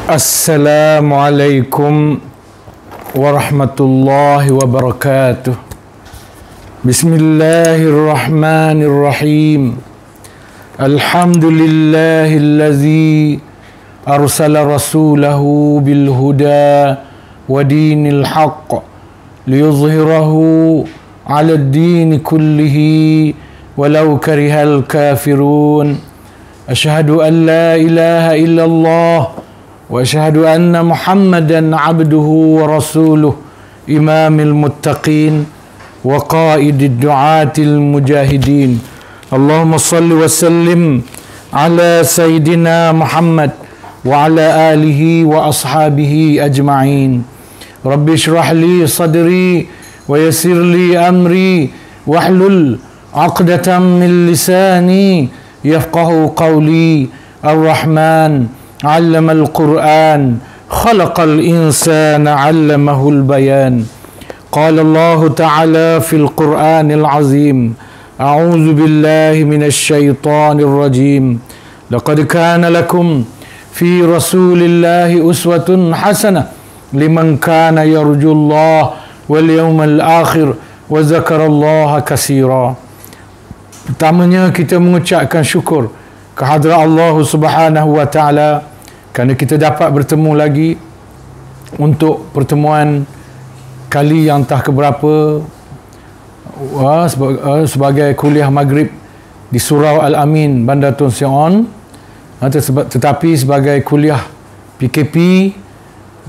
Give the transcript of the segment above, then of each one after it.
Assalamualaikum warahmatullahi wabarakatuh. Bismillahirrahmanirrahim. Alhamdulillahillazi arsala rasulahu bil huda wa dinil haqq liyuzhirahu 'ala ad-din kullihi walau karihal kafirun. Asyhadu an la ilaha illallah وأشهد أن محمدا عبده ورسوله إمام المتقين وقائد الدعاة المجاهدين. اللهم صل وسلم على سيدنا محمد وعلى آله وأصحابه أجمعين. رب اشرح لي صدري ويسر لي أمري واحلل عقدة من لساني يفقه قولي. الرحمن علم القرآن خلق الإنسان علمه البيان. قال الله تعالى في القرآن العظيم أعوذ بالله من الشيطان الرجيم لقد كان لكم في رسول الله أسوة حسنة لمن كان يرجو الله واليوم الآخر وذكر الله كثيرا. Pertamanya kita mengucapkan syukur kehadrat Allah Subhanahu wa Ta'ala kerana kita dapat bertemu lagi untuk pertemuan kali yang entah keberapa sebagai kuliah maghrib di Surau Al-Amin, Bandar Tun Seon, tetapi sebagai kuliah PKP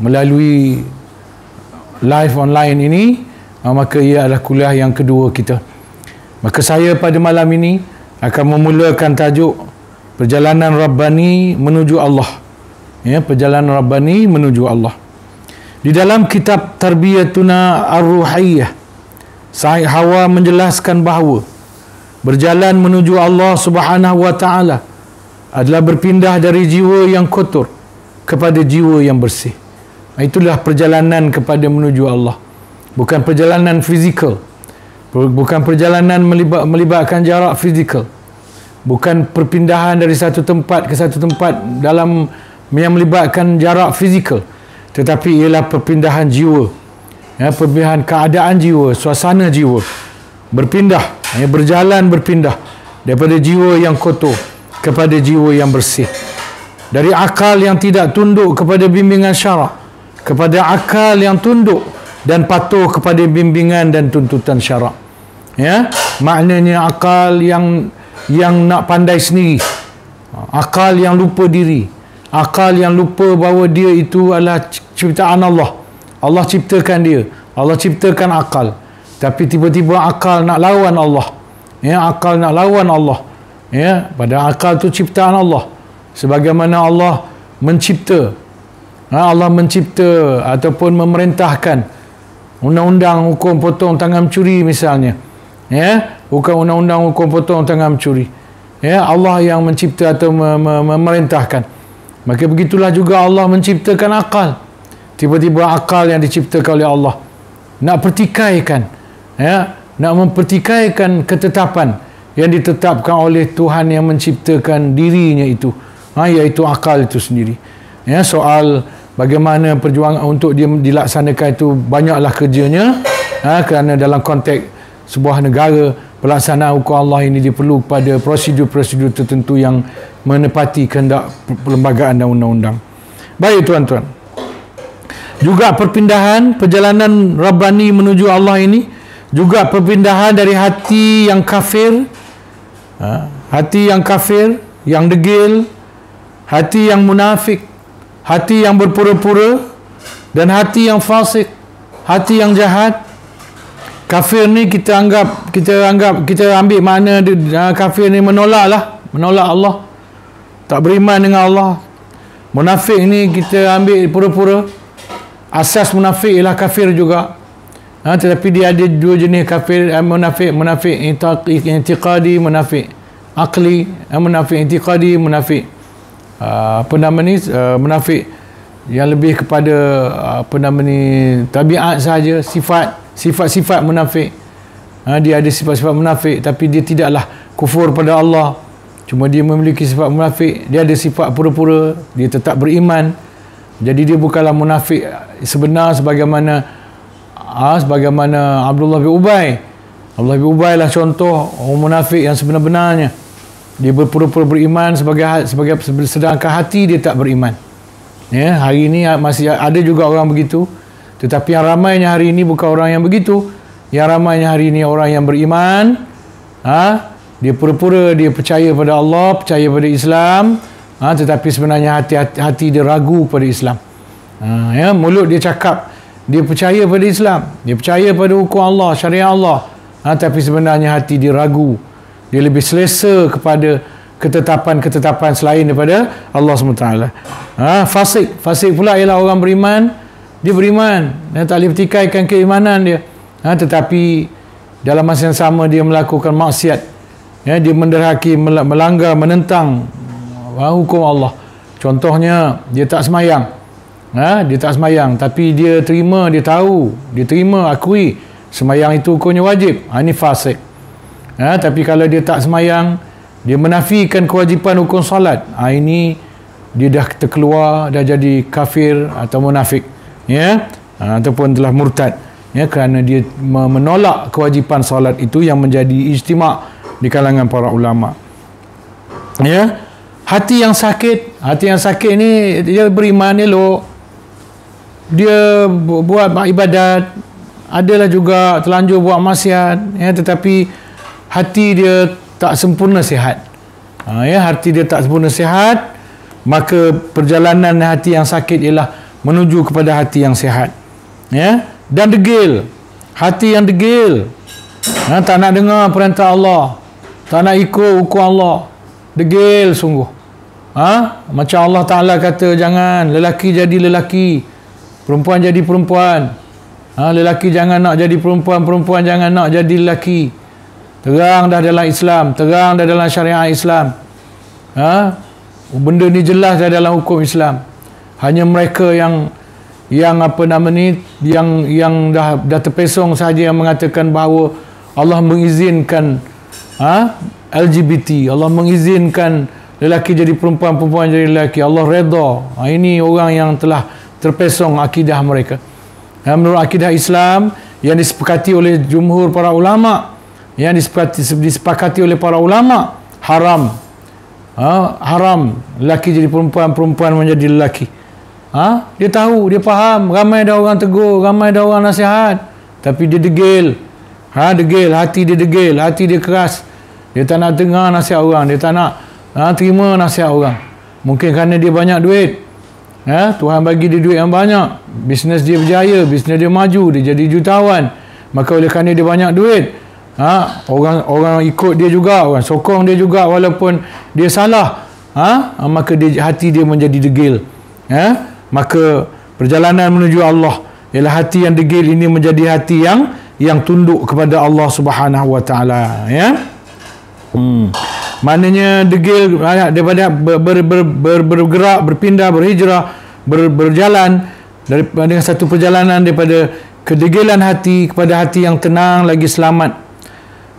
melalui live online ini, maka ia adalah kuliah yang kedua kita. Maka saya pada malam ini akan memulakan tajuk Perjalanan Rabbani menuju Allah. Ya, perjalanan Rabbani menuju Allah. Di dalam kitab Tarbiyatuna Ar-Ruhiyyah, Said Hawa menjelaskan bahawa berjalan menuju Allah Subhanahu wa Ta'ala adalah berpindah dari jiwa yang kotor kepada jiwa yang bersih. Itulah perjalanan kepada menuju Allah. Bukan perjalanan fizikal. Bukan perjalanan melibatkan jarak fizikal. Bukan perpindahan dari satu tempat ke satu tempat dalam yang melibatkan jarak fizikal, tetapi ialah perpindahan jiwa, ya, perpindahan keadaan jiwa, suasana jiwa, berpindah, ya, berjalan berpindah daripada jiwa yang kotor kepada jiwa yang bersih, dari akal yang tidak tunduk kepada bimbingan syarak kepada akal yang tunduk dan patuh kepada bimbingan dan tuntutan syarak. Ya, maknanya akal yang nak pandai sendiri, akal yang lupa diri, akal yang lupa bahawa dia itu adalah ciptaan Allah. Allah ciptakan dia, Allah ciptakan akal, tapi tiba-tiba akal nak lawan Allah. Ya, akal nak lawan Allah. Ya, pada akal tu ciptaan Allah, sebagaimana Allah mencipta, Allah mencipta ataupun memerintahkan undang-undang hukum potong tangan mencuri misalnya. Ya, bukan undang-undang hukum potong tangan mencuri. Ya, Allah yang mencipta atau memerintahkan. Maka begitulah juga Allah menciptakan akal. Tiba-tiba akal yang diciptakan oleh Allah nak pertikaikan, ya, nak mempertikaikan ketetapan yang ditetapkan oleh Tuhan yang menciptakan dirinya itu, iaitu akal itu sendiri. Ya, soal bagaimana perjuangan untuk dia dilaksanakan itu banyaklah kerjanya, kerana dalam konteks sebuah negara, pelaksanaan hukum Allah ini diperlu pada prosedur-prosedur tertentu yang menepati kehendak perlembagaan dan undang-undang. Baik tuan-tuan, juga perpindahan perjalanan Rabbani menuju Allah ini juga perpindahan dari hati yang kafir, hati yang kafir, yang degil, hati yang munafik, hati yang berpura-pura, dan hati yang fasik, hati yang jahat. Kafir ni kita ambil makna kafir ni menolak Allah, tak beriman dengan Allah. Munafik ni kita ambil pura-pura, asas munafik ialah kafir juga. Tetapi dia ada dua jenis kafir, munafik intiqadi, munafik akli, munafik intiqadi, munafik munafik yang lebih kepada tabiat saja, sifat-sifat munafik. Dia ada sifat-sifat munafik, tapi dia tidaklah kufur pada Allah, cuma dia memiliki sifat munafik. Dia ada sifat pura-pura, dia tetap beriman, Jadi dia bukanlah munafik sebenar sebagaimana Abdullah bin Ubay. Abdullah bin Ubay lah contoh orang munafik yang sebenar-benarnya. Dia berpura-pura beriman sedangkan hati dia tak beriman. Ya, hari ini masih ada juga orang begitu. Tetapi yang ramainya hari ini bukan orang yang begitu. Yang ramainya hari ini orang yang beriman. Dia pura-pura dia percaya pada Allah, percaya pada Islam. Tetapi sebenarnya hati dia ragu pada Islam. Ya, mulut dia cakap dia percaya pada Islam, dia percaya pada hukum Allah, syariat Allah, tapi sebenarnya hati dia ragu. Dia lebih selesa kepada ketetapan-ketetapan selain daripada Allah SWT. Fasik pula ialah orang beriman. Dia beriman dan tak boleh pertikaikan keimanan dia, tetapi dalam masa yang sama dia melakukan maksiat. Ya, dia menderhaki, melanggar, menentang hukum Allah. Contohnya dia tak semayang. Dia tak semayang, tapi dia terima, dia tahu, dia terima, akui semayang itu hukumnya wajib. Ini fasik. Tapi kalau dia tak semayang, dia menafikan kewajipan hukum solat, ini dia dah terkeluar, dah jadi kafir atau munafik, ya, ataupun telah murtad, ya, kerana dia menolak kewajipan solat itu yang menjadi ijtima' di kalangan para ulama. Ya, hati yang sakit ni dia beriman elok, dia buat ibadat, adalah juga terlanjur buat maksiat, ya, tetapi hati dia tak sempurna sihat. Ya, hati dia tak sempurna sihat, maka perjalanan hati yang sakit ialah menuju kepada hati yang sihat. Ya, dan degil, hati yang degil, tak nak dengar perintah Allah, tak nak ikut hukum Allah, degil sungguh. Macam Allah Ta'ala kata, jangan lelaki jadi lelaki, perempuan jadi perempuan. Lelaki jangan nak jadi perempuan, perempuan jangan nak jadi lelaki. Terang dah dalam Islam, terang dah dalam syariat Islam. Benda ni jelas dah dalam hukum Islam. Hanya mereka yang dah terpesong saja yang mengatakan bahawa Allah mengizinkan LGBT, Allah mengizinkan lelaki jadi perempuan, perempuan jadi lelaki, Allah redha. Ini orang yang telah terpesong akidah mereka. Menurut akidah Islam yang disepakati oleh jumhur para ulama, yang disepakati oleh para ulama, haram. Haram lelaki jadi perempuan, perempuan menjadi lelaki. Dia tahu, dia faham, ramai dah orang tegur, ramai dah orang nasihat, tapi dia degil. Degil, hati dia degil, hati dia keras. Dia tak nak dengar nasihat orang, dia tak nak terima nasihat orang. Mungkin kerana dia banyak duit, Tuhan bagi dia duit yang banyak, bisnes dia berjaya, bisnes dia maju, dia jadi jutawan. Maka oleh kerana dia banyak duit, orang ikut dia juga, orang sokong dia juga walaupun dia salah, maka hati dia menjadi degil. Maka perjalanan menuju Allah ialah hati yang degil ini menjadi hati yang tunduk kepada Allah Subhanahu Wa Taala, ya. Maknanya degil daripada bergerak, berpindah, berhijrah, berjalan daripada satu perjalanan daripada kedegilan hati kepada hati yang tenang lagi selamat,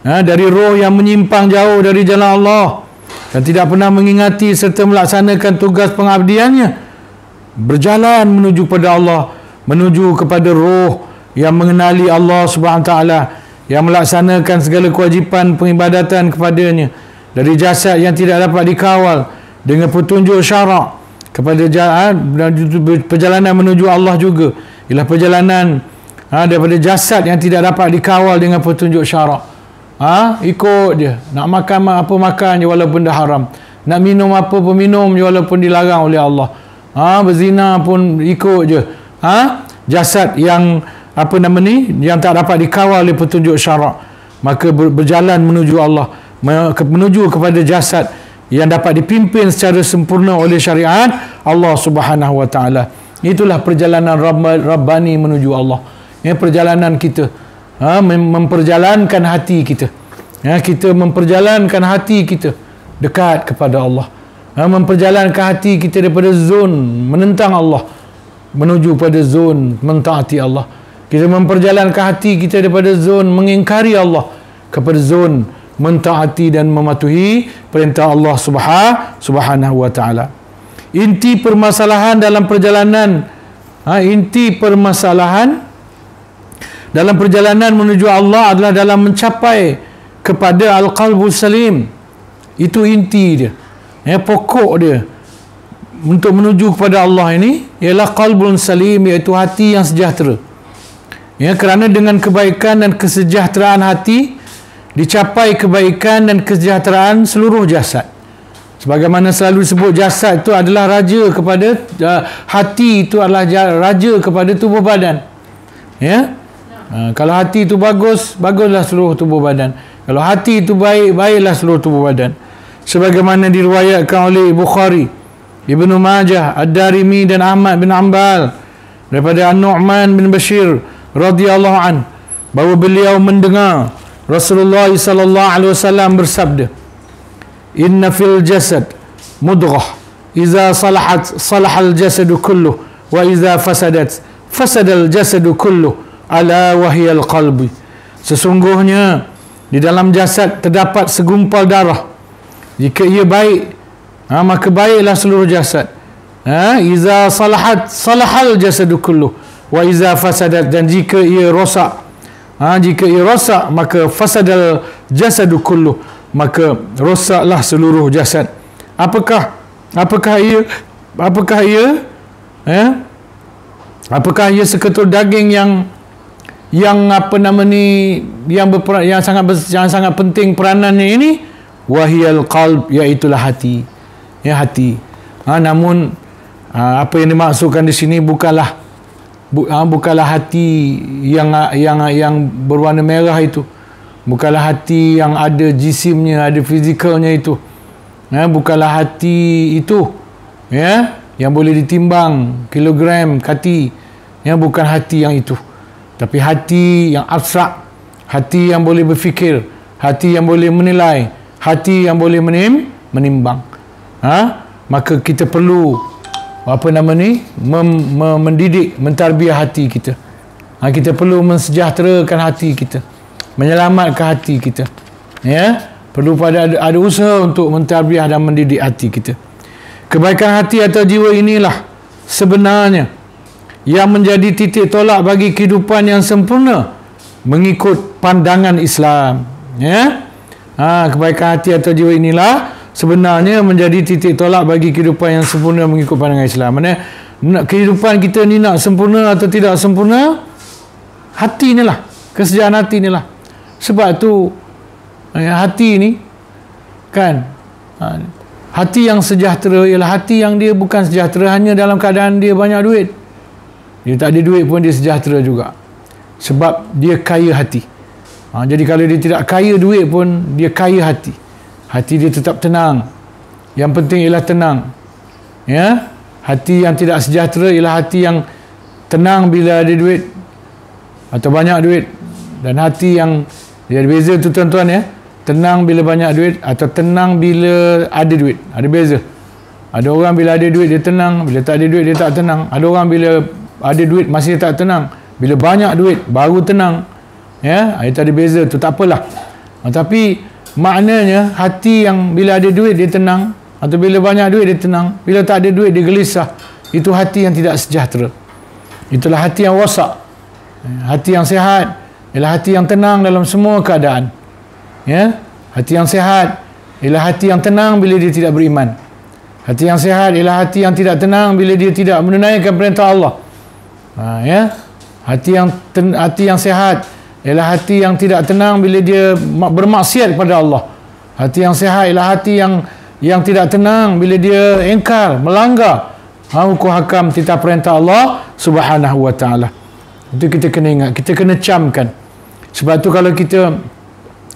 dari roh yang menyimpang jauh dari jalan Allah dan tidak pernah mengingati serta melaksanakan tugas pengabdiannya, berjalan menuju kepada Allah, menuju kepada roh yang mengenali Allah Subhanahu Taala, yang melaksanakan segala kewajipan peribadatan kepadanya, dari jasad yang tidak dapat dikawal dengan petunjuk syarak kepada perjalanan menuju Allah juga ialah perjalanan daripada jasad yang tidak dapat dikawal dengan petunjuk syarak. Ikut dia, nak makan apa makan je walaupun dah haram, nak minum apa pun minum je walaupun dilarang oleh Allah, berzina pun ikut je. Jasad yang yang tak dapat dikawal oleh petunjuk syarak, maka berjalan menuju Allah, menuju kepada jasad yang dapat dipimpin secara sempurna oleh syariat Allah Subhanahu Wa Taala. Itulah perjalanan Rabbani menuju Allah. Perjalanan kita memperjalankan hati kita. Kita memperjalankan hati kita dekat kepada Allah. Memperjalankan hati kita daripada zon menentang Allah menuju pada zon mentaati Allah. Kita memperjalankan hati kita daripada zon mengingkari Allah kepada zon mentaati dan mematuhi perintah Allah Subhanahu Wa Taala. inti permasalahan dalam perjalanan inti permasalahan dalam perjalanan menuju Allah adalah dalam mencapai kepada al-qalbus salim. Itu inti dia, pokok dia untuk menuju kepada Allah ini ialah qalbun salim, iaitu hati yang sejahtera. Kerana dengan kebaikan dan kesejahteraan hati dicapai kebaikan dan kesejahteraan seluruh jasad. Sebagaimana selalu disebut, jasad itu adalah raja kepada hati itu adalah raja kepada tubuh badan. Kalau hati itu bagus, baguslah seluruh tubuh badan. Kalau hati itu baik, baiklah seluruh tubuh badan. Sebagaimana diriwayatkan oleh Bukhari, Ibnu Majah, Ad-Darimi dan Ahmad bin Hanbal daripada An-Nu'man bin Bashir radhiyallahu an, bahawa beliau mendengar Rasulullah sallallahu alaihi wasallam bersabda, "Inna fil jasad mudghah, idza salahat salahal jasadu kulluh, wa idza fasadat fasadal jasadu kulluh, ala wahyal qalbi." Sesungguhnya di dalam jasad terdapat segumpal darah. Jika ia baik, maka baiklah seluruh jasad. Iza salahat salahal jasadu kulluh, wa iza fasadat, dan jika ia rosak, maka fasadal jasadu kulluh, maka rosaklah seluruh jasad. Apakah ia seketul daging yang sangat penting peranannya ini? Wahiyal qalb, iaitulah hati. Hati. Namun apa yang dimaksudkan di sini bukanlah hati yang berwarna merah itu. Bukanlah hati yang ada jisimnya, ada fizikalnya itu. Bukanlah hati itu yang boleh ditimbang kilogram kati. Bukan hati yang itu. Tapi hati yang abstrak, hati yang boleh berfikir, hati yang boleh menilai, hati yang boleh menimbang. Maka kita perlu mendidik, mentarbiah hati kita. Kita perlu mensejahterakan hati kita, menyelamatkan hati kita. Perlu ada usaha untuk mentarbiah dan mendidik hati kita. Kebaikan hati atau jiwa inilah sebenarnya yang menjadi titik tolak bagi kehidupan yang sempurna mengikut pandangan Islam. Kebaikan hati atau jiwa inilah sebenarnya menjadi titik tolak bagi kehidupan yang sempurna mengikut pandangan Islam. Kehidupan kita ni nak sempurna atau tidak sempurna, hati ni lah, kesejahteraan hati ni lah. Sebab tu hati ni kan, hati yang sejahtera ialah hati yang dia bukan sejahtera hanya dalam keadaan dia banyak duit. Dia tak ada duit pun dia sejahtera juga, sebab dia kaya hati. Jadi kalau dia tidak kaya duit pun dia kaya hati. Hati dia tetap tenang. Yang penting ialah tenang. Hati yang tidak sejahtera ialah hati yang tenang bila ada duit atau banyak duit, dan hati yang dia ada beza tu tuan-tuan. Tenang bila banyak duit atau tenang bila ada duit, ada beza. Ada orang bila ada duit dia tenang, bila tak ada duit dia tak tenang. Ada orang bila ada duit masih tak tenang, bila banyak duit baru tenang. Itu ada beza tu, tak apalah. Tapi maknanya hati yang bila ada duit dia tenang, atau bila banyak duit dia tenang, bila tak ada duit dia gelisah, itu hati yang tidak sejahtera. Itulah hati yang wasak. Hati yang sihat ialah hati yang tenang dalam semua keadaan. Hati yang sihat ialah hati yang tenang bila dia tidak beriman. Hati yang sihat ialah hati yang tidak tenang bila dia tidak menunaikan perintah Allah. Hati yang sihat ialah hati yang tidak tenang bila dia bermaksiat kepada Allah. Hati yang sihat ialah hati yang tidak tenang bila dia ingkar, melanggar hukum hakam titah perintah Allah Subhanahu wa taala. Itu kita kena ingat, kita kena camkan. Sebab tu kalau kita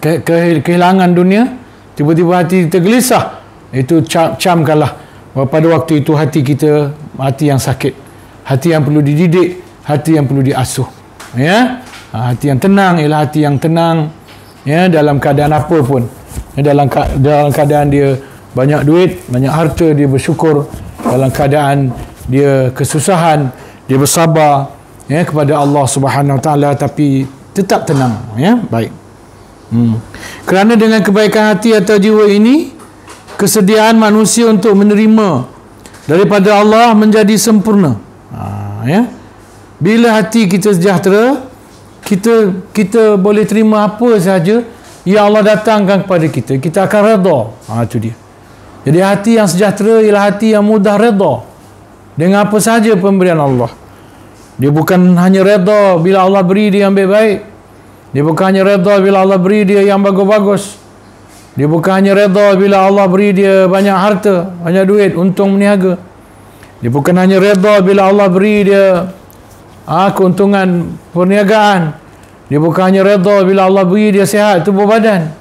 kehilangan dunia, tiba-tiba hati kita gelisah, itu camkanlah bahawa pada waktu itu hati kita hati yang sakit, hati yang perlu dididik, hati yang perlu diasuh. Hati yang tenang ialah hati yang tenang dalam keadaan apa pun. Dalam keadaan dia banyak duit, banyak harta, dia bersyukur. Dalam keadaan dia kesusahan, dia bersabar kepada Allah Subhanahu Wa Taala, tapi tetap tenang. Baik. Kerana dengan kebaikan hati atau jiwa ini, kesediaan manusia untuk menerima daripada Allah menjadi sempurna. Ya. Bila hati kita sejahtera, kita boleh terima apa sahaja yang Allah datangkan kepada kita. Kita akan redha. Itu dia. Jadi hati yang sejahtera ialah hati yang mudah redha dengan apa sahaja pemberian Allah. Dia bukan hanya redha bila Allah beri dia yang baik-baik. Dia bukan hanya redha bila Allah beri dia yang bagus-bagus. Dia bukan hanya redha bila Allah beri dia banyak harta, banyak duit, untung meniaga. Dia bukan hanya redha bila Allah beri dia keuntungan perniagaan. Dia bukan hanya redha bila Allah beri dia sihat tubuh badan.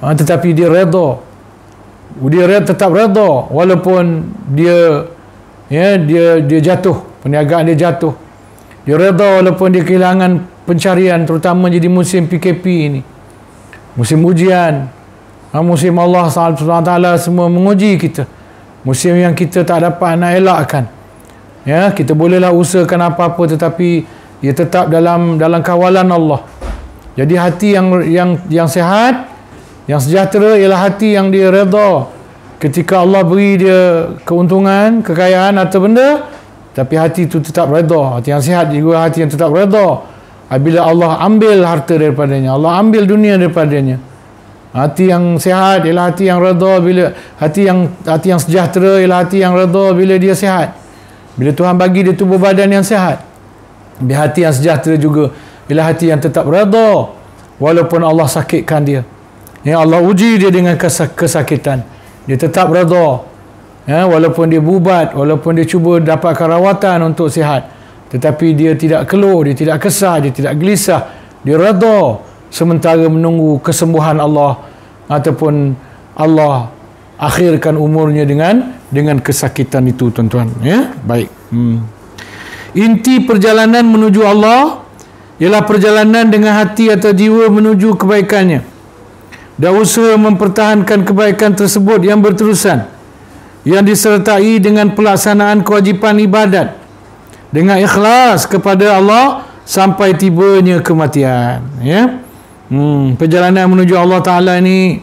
Tetapi dia redha. Dia tetap redha walaupun dia jatuh, perniagaan dia jatuh. Dia redha walaupun dia kehilangan pencarian, terutama jadi musim PKP ini. Musim ujian. Musim Allah SWT semua menguji kita. Musim yang kita tak dapat nak elakkan. Ya, kita bolehlah usahakan apa-apa tetapi ia tetap dalam kawalan Allah. Jadi hati yang sihat, yang sejahtera ialah hati yang dia redha ketika Allah beri dia keuntungan, kekayaan atau benda, tapi hati itu tetap redha. Hati yang sihat juga hati yang tetap redha apabila Allah ambil harta daripadanya, Allah ambil dunia daripadanya. Hati yang sihat ialah hati yang redha bila hati yang sejahtera ialah hati yang redha bila dia sihat. Bila Tuhan bagi dia tubuh badan yang sihat. Hati yang sejahtera juga ialah hati yang tetap redha walaupun Allah sakitkan dia. Ya, Allah uji dia dengan kesakitan. Dia tetap redha. Ya, walaupun dia bubat, walaupun dia cuba dapatkan rawatan untuk sihat, tetapi dia tidak keluh, dia tidak kesah, dia tidak gelisah. Dia redha sementara menunggu kesembuhan Allah ataupun Allah akhirkan umurnya dengan kesakitan itu, tuan-tuan. Ya, baik. Inti perjalanan menuju Allah ialah perjalanan dengan hati atau jiwa menuju kebaikannya dan usaha mempertahankan kebaikan tersebut yang berterusan, yang disertai dengan pelaksanaan kewajipan ibadat dengan ikhlas kepada Allah sampai tibanya kematian. Ya. Perjalanan menuju Allah Ta'ala ni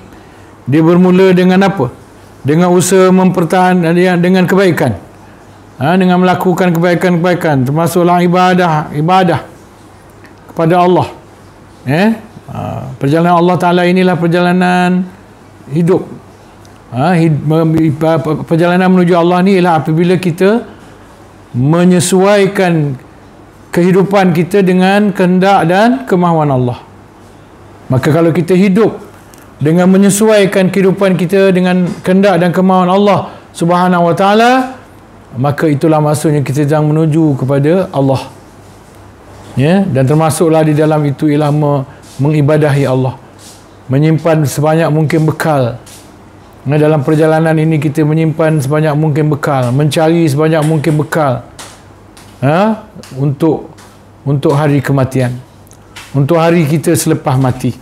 dia bermula dengan apa? Dengan usaha mempertahankan dengan kebaikan. Dengan melakukan kebaikan-kebaikan, termasuklah ibadah kepada Allah. Perjalanan Allah Ta'ala inilah perjalanan hidup. Perjalanan menuju Allah ni ialah apabila kita menyesuaikan kehidupan kita dengan kehendak dan kemahuan Allah. Maka kalau kita hidup dengan menyesuaikan kehidupan kita dengan kehendak dan kemahuan Allah Subhanahu Wa Ta'ala, maka itulah maksudnya kita sedang menuju kepada Allah. Ya, dan termasuklah di dalam itu ialah mengibadahi Allah, menyimpan sebanyak mungkin bekal. Dalam perjalanan ini kita menyimpan sebanyak mungkin bekal, mencari sebanyak mungkin bekal untuk hari kematian, untuk hari kita selepas mati.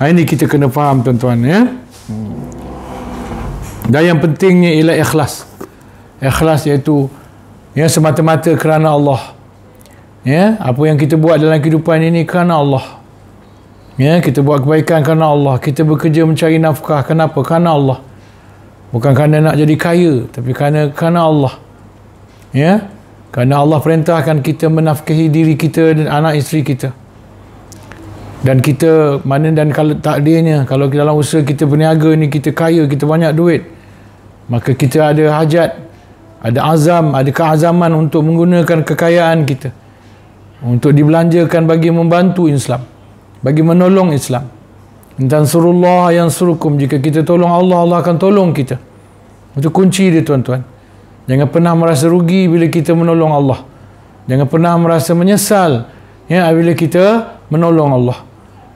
Ini kita kena faham, tuan-tuan. Ya. Dan yang pentingnya ialah ikhlas. Ikhlas iaitu semata-mata kerana Allah. Ya, apa yang kita buat dalam kehidupan ini kerana Allah. Ya, kita buat kebaikan kerana Allah, kita bekerja mencari nafkah kenapa? Kerana Allah. Bukan kerana nak jadi kaya, tapi kerana Allah. Ya, kerana Allah perintahkan kita menafkahi diri kita dan anak isteri kita. Dan kita kalau takdirnya, kalau dalam usaha kita berniaga ni kita kaya, kita banyak duit, maka kita ada hajat, ada azam, ada keazaman untuk menggunakan kekayaan kita untuk dibelanjakan bagi membantu Islam, bagi menolong Islam. Tansurullah yansurukum. Jika kita tolong Allah, Allah akan tolong kita. Itu kunci dia, tuan-tuan. Jangan pernah merasa rugi bila kita menolong Allah. Jangan pernah merasa menyesal bila kita menolong Allah.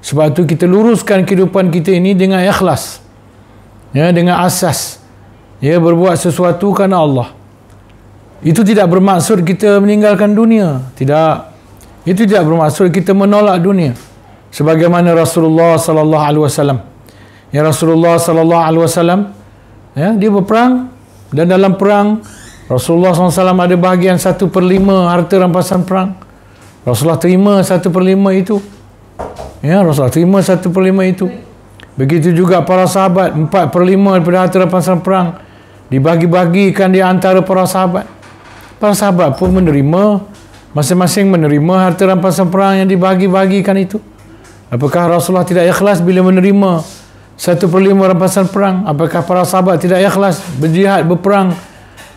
Sebab itu kita luruskan kehidupan kita ini dengan ikhlas. Dengan asas berbuat sesuatu kerana Allah. Itu tidak bermaksud kita meninggalkan dunia. Tidak. Itu tidak bermaksud kita menolak dunia. Sebagaimana Rasulullah sallallahu alaihi wasallam. Rasulullah sallallahu alaihi wasallam dia berperang, dan dalam perang Rasulullah SAW ada bahagian 1/5 harta rampasan perang. Rasulullah terima 1/5 itu. Rasulullah terima 1/5 itu. Begitu juga para sahabat, 4/5 daripada harta rampasan perang dibagi-bagikan di antara para sahabat. Para sahabat pun menerima, masing-masing menerima harta rampasan perang yang dibagi-bagikan itu. Apakah Rasulullah tidak ikhlas bila menerima 1/5 rampasan perang? Apakah para sahabat tidak ikhlas berjihad, berperang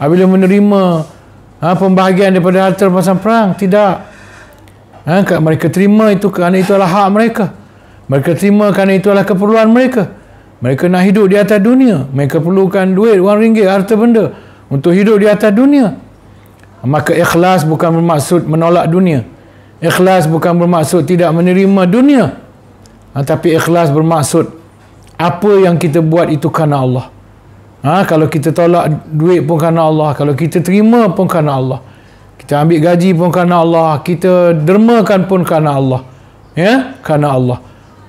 bila menerima pembahagian daripada harta rampasan perang? Tidak. Mereka terima itu kerana itu adalah hak mereka. Mereka terima kerana itu adalah keperluan mereka. Mereka nak hidup di atas dunia. Mereka perlukan duit, wang ringgit, harta benda untuk hidup di atas dunia. Maka ikhlas bukan bermaksud menolak dunia. Ikhlas bukan bermaksud tidak menerima dunia. Tapi ikhlas bermaksud apa yang kita buat itu kerana Allah. Kalau kita tolak duit pun kerana Allah. Kalau kita terima pun kerana Allah. Kita ambil gaji pun kerana Allah. Kita dermakan pun kerana Allah. Ya, kerana Allah.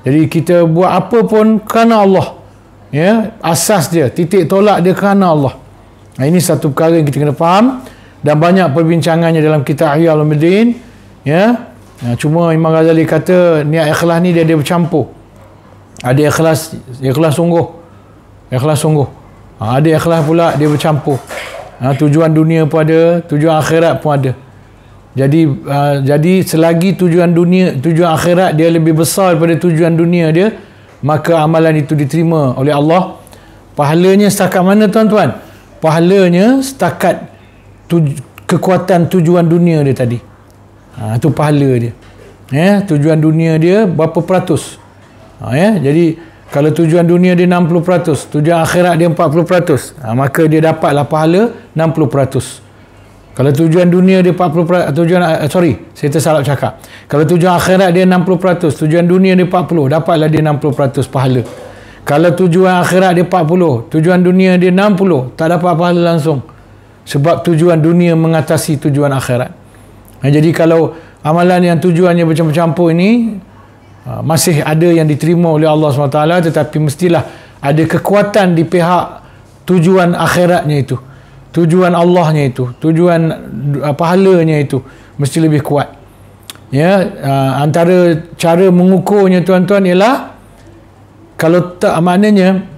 Jadi kita buat apa pun kerana Allah. Ya, asas dia, titik tolak dia kerana Allah. Ini satu perkara yang kita kena faham, dan banyak perbincangannya dalam kitab Ihya Ulumuddin. Ya. Cuma Imam Ghazali kata niat ikhlas ni dia bercampur. Ada ikhlas sungguh. Ikhlas sungguh. Ada ikhlas pula dia bercampur. Tujuan dunia pun ada, tujuan akhirat pun ada. Jadi selagi tujuan akhirat dia lebih besar daripada tujuan dunia dia, maka amalan itu diterima oleh Allah. Pahalanya setakat mana tuan-tuan? Pahalanya setakat kekuatan tujuan dunia dia tadi. Itu pahala dia. Ya, tujuan dunia dia berapa peratus? Jadi kalau tujuan dunia dia 60%, tujuan akhirat dia 40%, maka dia dapatlah pahala 60%. Kalau tujuan dunia dia 40%, saya tersalah cakap. Kalau tujuan akhirat dia 60%, tujuan dunia dia 40%, dapatlah dia 60% pahala. Kalau tujuan akhirat dia 40%, tujuan dunia dia 60%, tak dapat pahala langsung. Sebab tujuan dunia mengatasi tujuan akhirat. Jadi kalau amalan yang tujuannya bercampur-campur ini, masih ada yang diterima oleh Allah SWT, tetapi mestilah ada kekuatan di pihak tujuan akhiratnya itu. Tujuan Allahnya itu, tujuan pahalanya itu mesti lebih kuat. Ya, antara cara mengukurnya tuan-tuan ialah kalau tak, maknanya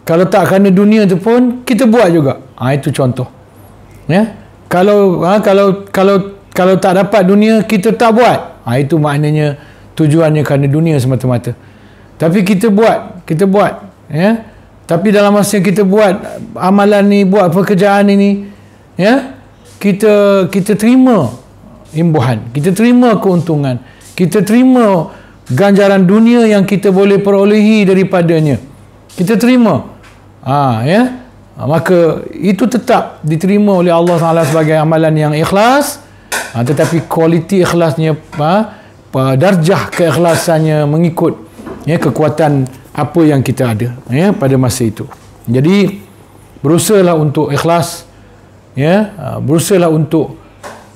kalau tak kerana dunia tu pun kita buat juga. Itu contoh. Ya, kalau tak dapat dunia kita tak buat. Itu maknanya tujuannya kerana dunia semata-mata. Tapi kita buat, ya. Tapi dalam masa kita buat amalan ni, buat pekerjaan ini, ya, kita terima imbuhan, kita terima keuntungan, kita terima ganjaran dunia yang kita boleh perolehi daripadanya. Kita terima. Ya. Maka itu tetap diterima oleh Allah SWT sebagai amalan yang ikhlas. Tetapi kualiti ikhlasnya, darjah keikhlasannya mengikut, ya, kekuatan apa yang kita ada, ya, pada masa itu. Jadi berusahalah untuk ikhlas, ya, berusahalah untuk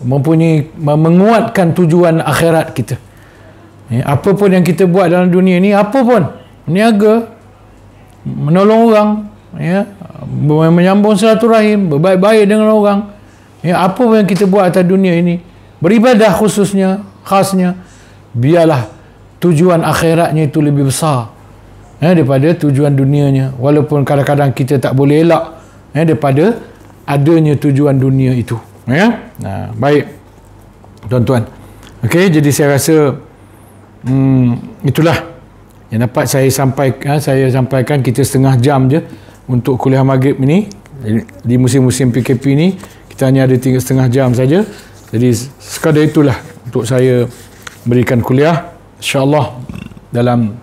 menguatkan tujuan akhirat kita. Ya, apa pun yang kita buat dalam dunia ni, apa pun, meniaga, menolong orang, ya, menyambung silaturahim, berbaik-baik dengan orang, ya, apa pun yang kita buat atas dunia ini, beribadah khususnya, khasnya, biarlah tujuan akhiratnya itu lebih besar, ya, daripada tujuan dunianya. Walaupun kadang-kadang kita tak boleh elak, ya, daripada adanya tujuan dunia itu. Ya, baik tuan-tuan. Okey, jadi saya rasa itulah yang dapat saya sampaikan. Kita setengah jam je untuk kuliah maghrib ini. Di musim-musim PKP ni kita hanya ada tinggal setengah jam saja. Jadi sekadar itulah untuk saya berikan kuliah. InsyaAllah dalam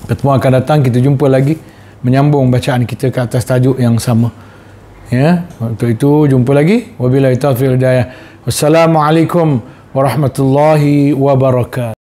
pertemuan akan datang kita jumpa lagi, menyambung bacaan kita ke atas tajuk yang sama. Ya, untuk itu jumpa lagi. Wabillahi taufiq wal hidayah. Wassalamualaikum warahmatullahi wabarakatuh.